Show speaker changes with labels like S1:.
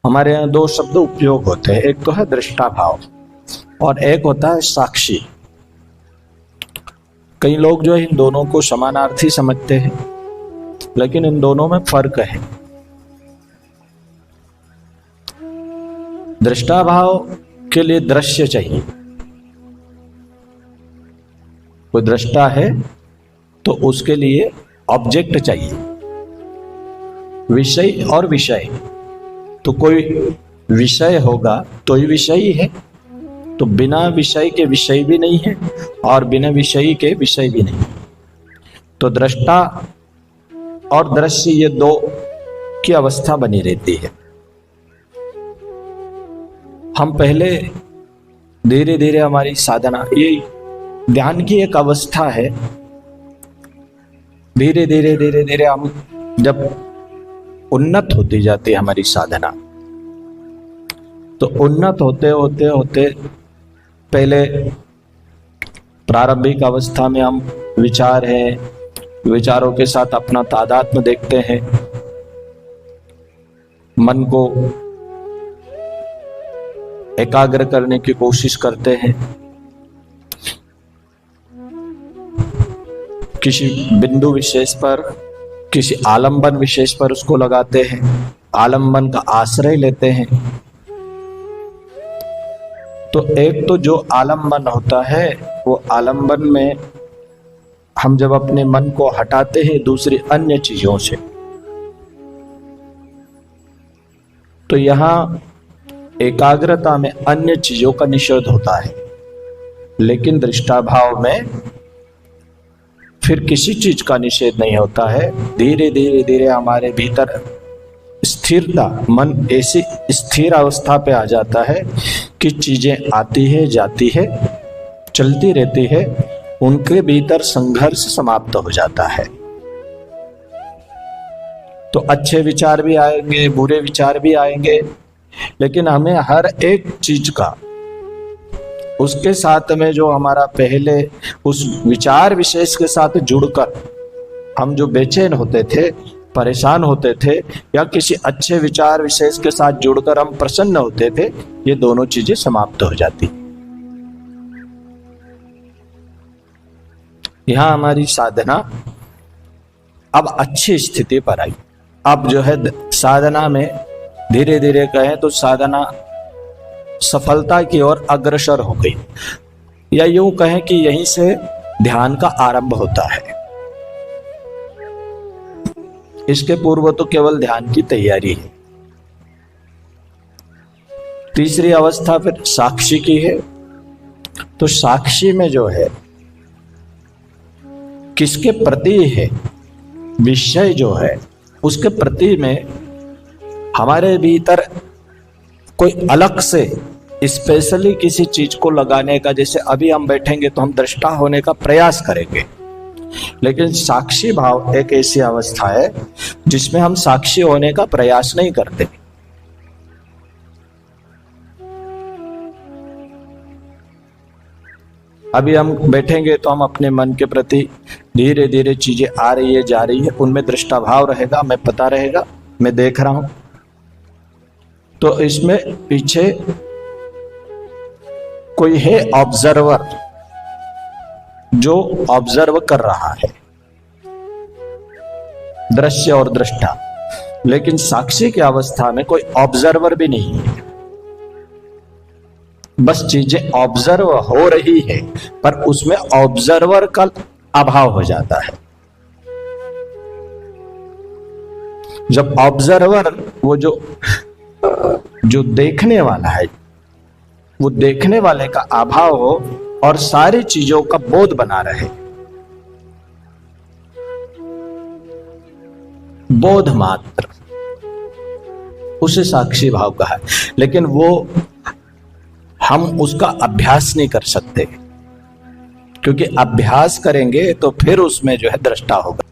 S1: हमारे यहाँ दो शब्द उपयोग होते हैं, एक तो है दृष्टा भाव और एक होता है साक्षी। कई लोग जो है इन दोनों को समानार्थी समझते हैं, लेकिन इन दोनों में फर्क है। दृष्टा भाव के लिए दृश्य चाहिए। कोई दृष्टा है तो उसके लिए ऑब्जेक्ट चाहिए, विषय और विषय। तो कोई विषय होगा तो ही विषयी है, तो बिना विषय के विषय भी नहीं है और बिना विषयी के विषय भी नहीं। तो दृष्टा और दृश्य ये दो की अवस्था बनी रहती है। हम पहले धीरे धीरे हमारी साधना, ये ध्यान की एक अवस्था है, धीरे धीरे धीरे धीरे हम जब उन्नत होती जाती है हमारी साधना, तो उन्नत होते होते होते पहले प्रारंभिक अवस्था में हम विचार है, विचारों के साथ अपना तादात्म्य देखते हैं, मन को एकाग्र करने की कोशिश करते हैं, किसी बिंदु विशेष पर, किसी आलंबन विशेष पर उसको लगाते हैं, आलंबन का आश्रय लेते हैं। तो एक तो जो आलंबन होता है वो आलंबन में हम जब अपने मन को हटाते हैं दूसरी अन्य चीजों से, तो यहां एकाग्रता में अन्य चीजों का निषेध होता है। लेकिन दृष्टा भाव में फिर किसी चीज का निषेध नहीं होता है। धीरे धीरे धीरे हमारे भीतर स्थिरता, मन ऐसी स्थिर अवस्था पे आ जाता है कि चीजें आती है, जाती है, चलती रहती है, उनके भीतर संघर्ष समाप्त हो जाता है। तो अच्छे विचार भी आएंगे, बुरे विचार भी आएंगे, लेकिन हमें हर एक चीज का उसके साथ में जो हमारा पहले उस विचार विशेष के साथ जुड़कर हम जो बेचैन होते थे, परेशान होते थे, या किसी अच्छे विचार विशेष के साथ जुड़कर हम प्रसन्न होते थे, ये दोनों चीजें समाप्त हो जाती। यहां हमारी साधना अब अच्छी स्थिति पर आई। अब जो है साधना में धीरे धीरे कहें तो साधना सफलता की ओर अग्रसर हो गई, या यूं कहें कि यहीं से ध्यान का आरंभ होता है। इसके पूर्व तो केवल ध्यान की तैयारी है। तीसरी अवस्था फिर साक्षी की है। तो साक्षी में जो है किसके प्रति है, विषय जो है उसके प्रति में हमारे भीतर कोई अलग से स्पेशली किसी चीज को लगाने का, जैसे अभी हम बैठेंगे तो हम दृष्टा होने का प्रयास करेंगे, लेकिन साक्षी भाव एक ऐसी अवस्था है जिसमें हम साक्षी होने का प्रयास नहीं करते। अभी हम बैठेंगे तो हम अपने मन के प्रति धीरे धीरे चीजें आ रही है, जा रही है, उनमें दृष्टा भाव रहेगा, मैं पता रहेगा, मैं देख रहा हूं। तो इसमें पीछे कोई है ऑब्जर्वर जो ऑब्जर्व कर रहा है, दृश्य और दृष्टा। लेकिन साक्षी की अवस्था में कोई ऑब्जर्वर भी नहीं है, बस चीजें ऑब्जर्व हो रही है, पर उसमें ऑब्जर्वर का अभाव हो जाता है। जब ऑब्जर्वर, वो जो देखने वाला है, वो देखने वाले का अभाव हो और सारी चीजों का बोध बना रहे, बोध मात्र, उसे साक्षी भाव कहा है। लेकिन वो हम उसका अभ्यास नहीं कर सकते, क्योंकि अभ्यास करेंगे तो फिर उसमें जो है दृष्टा होगा।